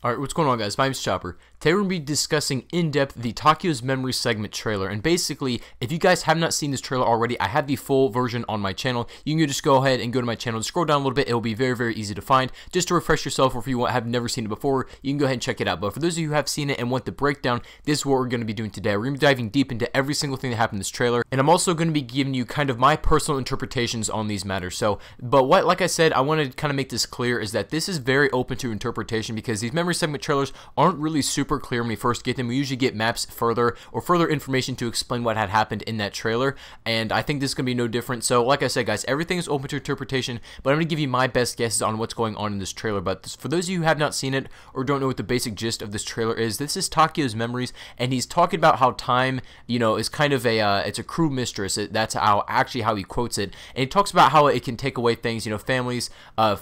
Alright, what's going on, guys? My name's Chopper. Today we're going to be discussing in-depth the Takeos Memory segment trailer, and basically, if you guys have not seen this trailer already, I have the full version on my channel. You can just go ahead and go to my channel, just scroll down a little bit, it will be very, very easy to find. Just to refresh yourself, or if you have never seen it before, you can go ahead and check it out. But for those of you who have seen it and want the breakdown, this is what we're going to be doing today. We're going to be diving deep into every single thing that happened in this trailer, and I'm also going to be giving you kind of my personal interpretations on these matters. Like I said, I want to kind of make this clear, is that this is very open to interpretation, because these memory segment trailers aren't really super clear when we first get them. We usually get maps further information to explain what had happened in that trailer, and I think this is going to be no different. So like I said, guys, everything is open to interpretation, but I'm going to give you my best guesses on what's going on in this trailer. But for those of you who have not seen it or don't know what the basic gist of this trailer is, this is Takeo's memories, and he's talking about how time, is kind of it's a cruel mistress. That's how he quotes it, and he talks about how it can take away things, families,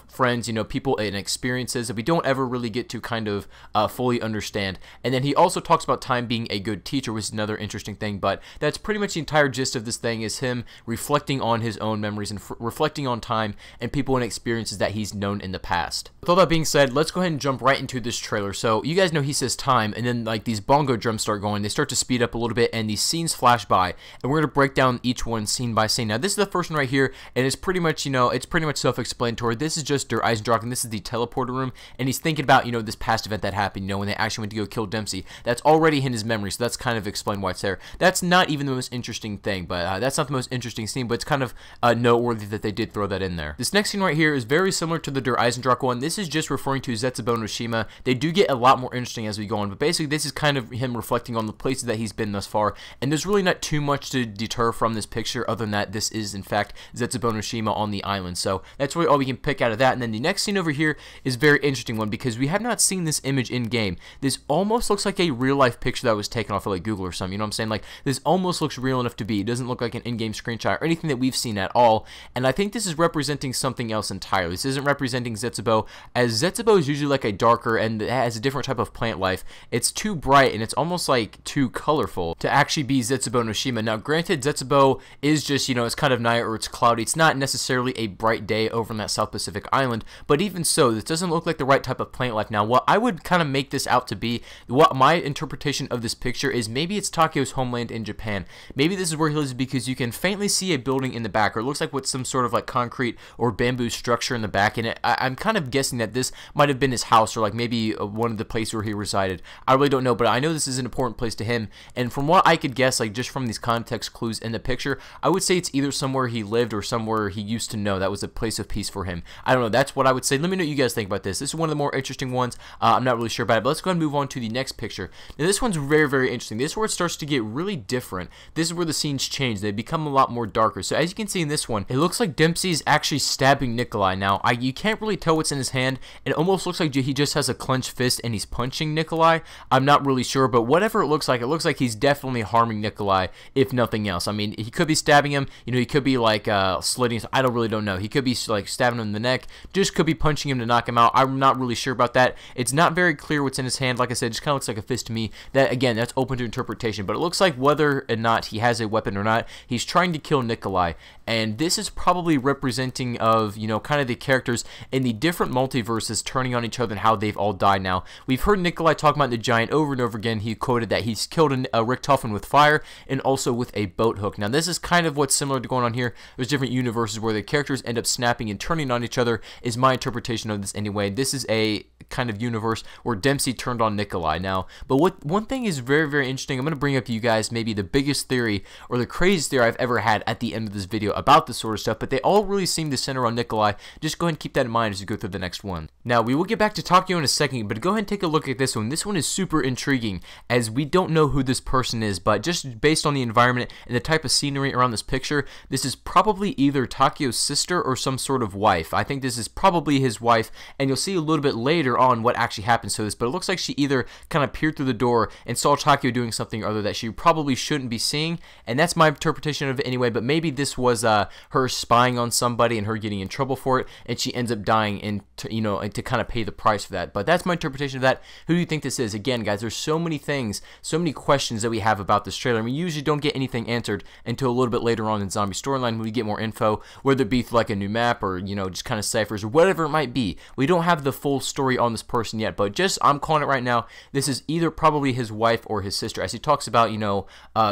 friends, people, and experiences that we don't ever really get to kind of fully understand. And then he also talks about time being a good teacher, which is another interesting thing. But that's pretty much the entire gist of this thing, is him reflecting on his own memories and reflecting on time and people and experiences that he's known in the past. With all that being said, let's go ahead and jump right into this trailer. So you guys know he says time, and then like these bongo drums start going, they start to speed up a little bit, and these scenes flash by, and we're going to break down each one scene by scene. Now this is the first one right here, and it's pretty much, it's pretty much self-explanatory. This is just Der Eisendrache, and this is the teleporter room, and he's thinking about, this past event that happened, when they actually went to go kill Dempsey. That's already in his memory, so that's kind of explained why it's there. That's not even the most interesting thing, but that's not the most interesting scene, but it's kind of noteworthy that they did throw that in there. This next scene right here is very similar to the Der Eisendrache one. This is just referring to Zetsubo no Shima. They do get a lot more interesting as we go on, but basically this is kind of him reflecting on the places that he's been thus far, and there's really not too much to deter from this picture other than that this is in fact Zetsubo no Shima on the island. So that's really all we can pick out of that. And then the next scene over here is a very interesting one, because we have not seen this image in game. This almost looks like a real life picture that was taken off of like Google or something, you know what I'm saying? Like, this almost looks real enough to be. It doesn't look like an in-game screenshot or anything that we've seen at all, and I think this is representing something else entirely. This isn't representing Zetsubo, as Zetsubo is usually like a darker, and it has a different type of plant life. It's too bright, and it's almost like too colorful to actually be Zetsubo no Shima. Now granted, Zetsubo is just, it's kind of night or it's cloudy. It's not necessarily a bright day over in that South Pacific island, but even so, this doesn't look like the right type of plant life. Now what I would kind of make this out to be, what my interpretation of this picture is, maybe it's Takeo's homeland in Japan. Maybe this is where he lives, because you can faintly see a building in the back, or it looks like with some sort of like concrete or bamboo structure in the back, and I'm kind of guessing that this might have been his house, or like maybe one of the places where he resided. I really don't know, but I know this is an important place to him, and from what I could guess, like just from these context clues in the picture, I would say it's either somewhere he lived or somewhere he used to know that was a place of peace for him. I don't know, that's what I would say. Let me know what you guys think about this. This is one of the more interesting ones. I'm not really sure about it, but let's go ahead and move on to the next picture. Now this one's very, very interesting. This is where it starts to get really different. This is where the scenes change. They become a lot more darker. So as you can see in this one, it looks like Dempsey's actually stabbing Nikolai. Now, you can't really tell what's in his hand. It almost looks like he just has a clenched fist and he's punching Nikolai. I'm not really sure, but whatever it looks like he's definitely harming Nikolai, if nothing else. I mean, he could be stabbing him. He could be like slitting. I really don't know. He could be like stabbing him in the neck. Just could be punching him to knock him out. I'm not really sure about that. It's not very clear what's in his hand. Like I said, it just kind of looks like a fist to me. That, again, that's open to interpretation, but it looks like whether or not he has a weapon or not, he's trying to kill Nikolai, and this is probably representing of, kind of the characters in the different multiverses turning on each other and how they've all died now. We've heard Nikolai talk about the giant over and over again. He quoted that he's killed a Richtofen with fire and also with a boat hook. Now this is kind of what's similar to going on here. There's different universes where the characters end up snapping and turning on each other, is my interpretation of this anyway. This is a kind of universe where Dempsey turned on Nikolai now. But one thing is very, very interesting. I'm going to bring up to you guys maybe the biggest theory or the craziest theory I've ever had at the end of this video about this sort of stuff, but they all really seem to center on Nikolai. Just go ahead and keep that in mind as you go through the next one. Now, we will get back to Takeo in a second, but go ahead and take a look at this one. This one is super intriguing, as we don't know who this person is, but just based on the environment and the type of scenery around this picture, this is probably either Takeo's sister or some sort of wife. I think this is probably his wife, and you'll see a little bit later on what actually happens to this, but it looks like she either kind of peered through the door and saw Takeo doing something or other that she probably shouldn't be seeing, and that's my interpretation of it anyway. But maybe this was her spying on somebody and her getting in trouble for it, and she ends up dying, and to kind of pay the price for that. But that's my interpretation of that. Who do you think this is? Again, guys, there's so many things, so many questions that we have about this trailer, and we usually don't get anything answered until a little bit later on in Zombie Storyline when we get more info, whether it be like a new map or just kind of ciphers or whatever it might be. We don't have the full story on this person person yet, but just I'm calling it right now. This is either probably his wife or his sister, as he talks about,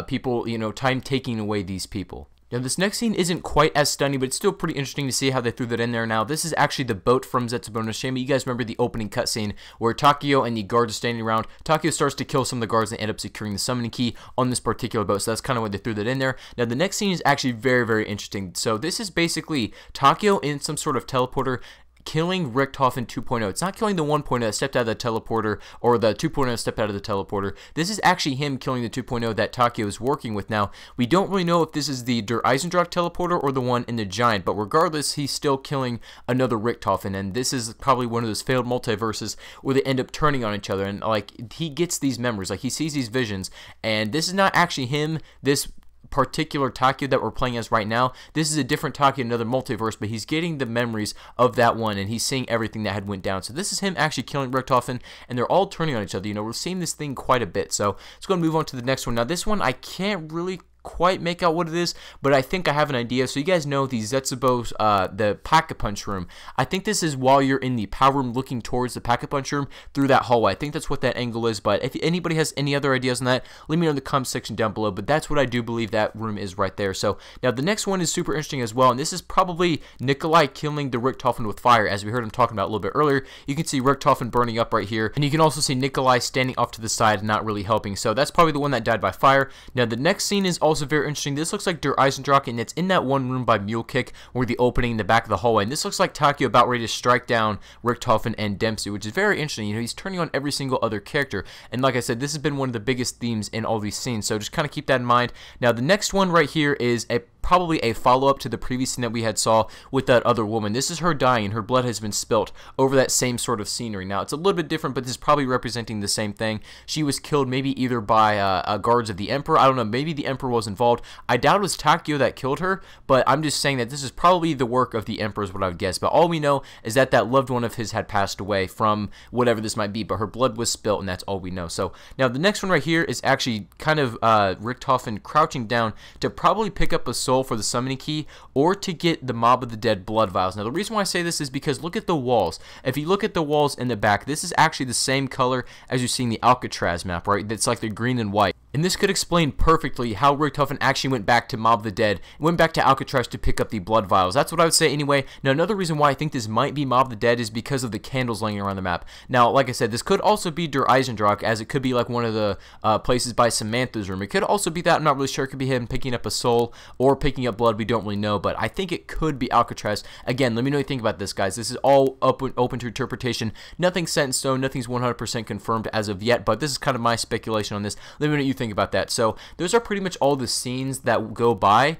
people, time taking away these people. Now, this next scene isn't quite as stunning, but it's still pretty interesting to see how they threw that in there. Now, this is actually the boat from Zetsubo no Shima. You guys remember the opening cutscene where Takeo and the guards are standing around. Takeo starts to kill some of the guards and end up securing the summoning key on this particular boat, so that's kind of why they threw that in there. Now, the next scene is actually very, very interesting. So, this is basically Takeo in some sort of teleporter killing Richthofen 2.0. It's not killing the 1.0 that stepped out of the teleporter, or the 2.0 that stepped out of the teleporter. This is actually him killing the 2.0 that Takeo is working with now. We don't really know if this is the Der Eisendrache teleporter or the one in the Giant, but regardless, he's still killing another Richthofen, and this is probably one of those failed multiverses where they end up turning on each other, and like he gets these memories, like he sees these visions, and this is not actually him. This particular Takeo that we're playing as right now, this is a different Takeo, another multiverse, but he's getting the memories of that one, and he's seeing everything that had went down. So this is him actually killing Richthofen, and they're all turning on each other. We're seeing this thing quite a bit. So let's go and move on to the next one. Now, this one I can't really quite make out what it is, but I think I have an idea. So you guys know the Zetsubo's, the Pack-a-Punch room. I think this is while you're in the power room looking towards the Pack-a-Punch room through that hallway. I think that's what that angle is, but if anybody has any other ideas on that, let me know in the comment section down below, but that's what I do believe that room is right there. So now the next one is super interesting as well, and this is probably Nikolai killing the Richthofen with fire, as we heard him talking about a little bit earlier. You can see Richthofen burning up right here, and you can also see Nikolai standing off to the side and not really helping. So that's probably the one that died by fire. Now the next scene is also very interesting. This looks like Der Eisendrache, and it's in that one room by Mule Kick, where the opening in the back of the hallway. And this looks like Takeo about ready to strike down Richthofen and Dempsey, which is very interesting. He's turning on every single other character. And like I said, this has been one of the biggest themes in all these scenes, so just kind of keep that in mind. Now, the next one right here is probably a follow-up to the previous scene that we had saw with that other woman. This is her dying, and her blood has been spilt over that same sort of scenery. Now, it's a little bit different, but this is probably representing the same thing. She was killed maybe either by guards of the Emperor. I don't know, maybe the Emperor was involved. I doubt it was Takeo that killed her, but I'm just saying that this is probably the work of the Emperor is what I would guess. But all we know is that that loved one of his had passed away from whatever this might be, but her blood was spilt, and that's all we know. So, now the next one right here is actually kind of Richthofen crouching down to probably pick up a soul for the summoning key, or to get the Mob of the Dead blood vials. Now, the reason why I say this is because look at the walls. If you look at the walls in the back, this is actually the same color as you see in the Alcatraz map, right? It's like the green and white. And this could explain perfectly how Richthofen actually went back to Mob of the Dead, went back to Alcatraz to pick up the blood vials. That's what I would say anyway. Now, another reason why I think this might be Mob of the Dead is because of the candles laying around the map. Now, like I said, this could also be Der Eisendrache, as it could be like one of the places by Samantha's room. It could also be that. I'm not really sure. It could be him picking up a soul or picking up blood. We don't really know, but I think it could be Alcatraz. Again, let me know what you think about this, guys. This is all open to interpretation. Nothing's set in stone. Nothing's 100% confirmed as of yet, but this is kind of my speculation on this. Let me know what you think about that. So those are pretty much all the scenes that go by.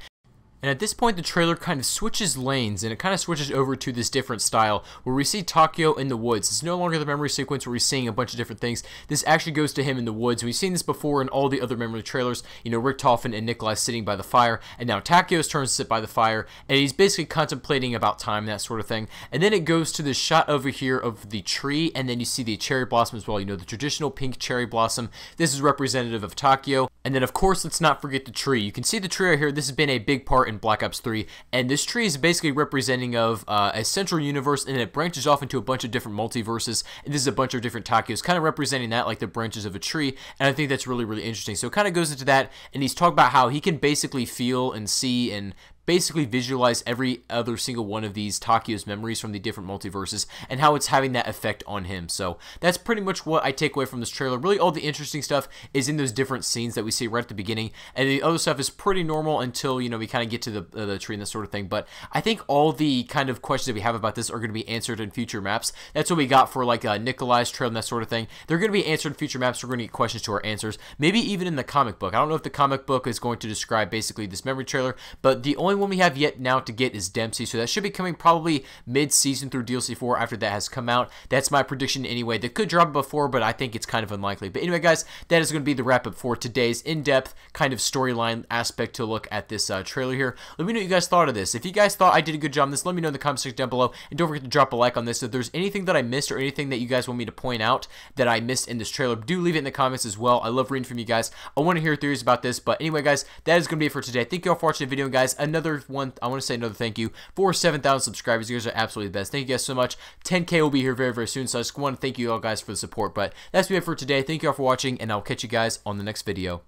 And at this point, the trailer kind of switches lanes, and it kind of switches over to this different style, where we see Takeo in the woods. It's no longer the memory sequence where we're seeing a bunch of different things. This actually goes to him in the woods. We've seen this before in all the other memory trailers. Richthofen and Nikolai sitting by the fire, and now Takeo's turns to sit by the fire, and he's basically contemplating about time, that sort of thing. And then it goes to this shot over here of the tree, and then you see the cherry blossom as well. The traditional pink cherry blossom. This is representative of Takeo. And then, of course, let's not forget the tree. You can see the tree right here. This has been a big part in Black Ops 3, and this tree is basically representing of a central universe, and it branches off into a bunch of different multiverses, and this is a bunch of different Takeos, kind of representing that like the branches of a tree, and I think that's really, really interesting. So it kind of goes into that, and he's talking about how he can basically feel and see and basically visualize every other single one of these Takeo's memories from the different multiverses, and how it's having that effect on him. So that's pretty much what I take away from this trailer. Really, all the interesting stuff is in those different scenes that we see right at the beginning, and the other stuff is pretty normal until, we kind of get to the tree and that sort of thing. But I think all the kind of questions that we have about this are going to be answered in future maps. That's what we got for like Nikolai's trail and that sort of thing. They're going to be answered in future maps. We're going to get questions to our answers, maybe even in the comic book. I don't know if the comic book is going to describe basically this memory trailer, but the only one we have yet now to get is Dempsey, so that should be coming probably mid-season through DLC 4 after that has come out. That's my prediction anyway. They could drop it before, but I think it's kind of unlikely. But anyway, guys, that is going to be the wrap-up for today's in-depth kind of storyline aspect to look at this trailer here. Let me know what you guys thought of this. If you guys thought I did a good job on this, let me know in the comment section down below, and don't forget to drop a like on this. If there's anything that I missed or anything that you guys want me to point out that I missed in this trailer, do leave it in the comments as well. I love reading from you guys. I want to hear theories about this. But anyway, guys, that is going to be it for today. Thank you all for watching the video, guys. Another another thank you for 7,000 subscribers. You guys are absolutely the best. Thank you guys so much. 10K will be here very, very soon, so I just want to thank you all guys for the support. But that's it for today. Thank you all for watching, and I'll catch you guys on the next video.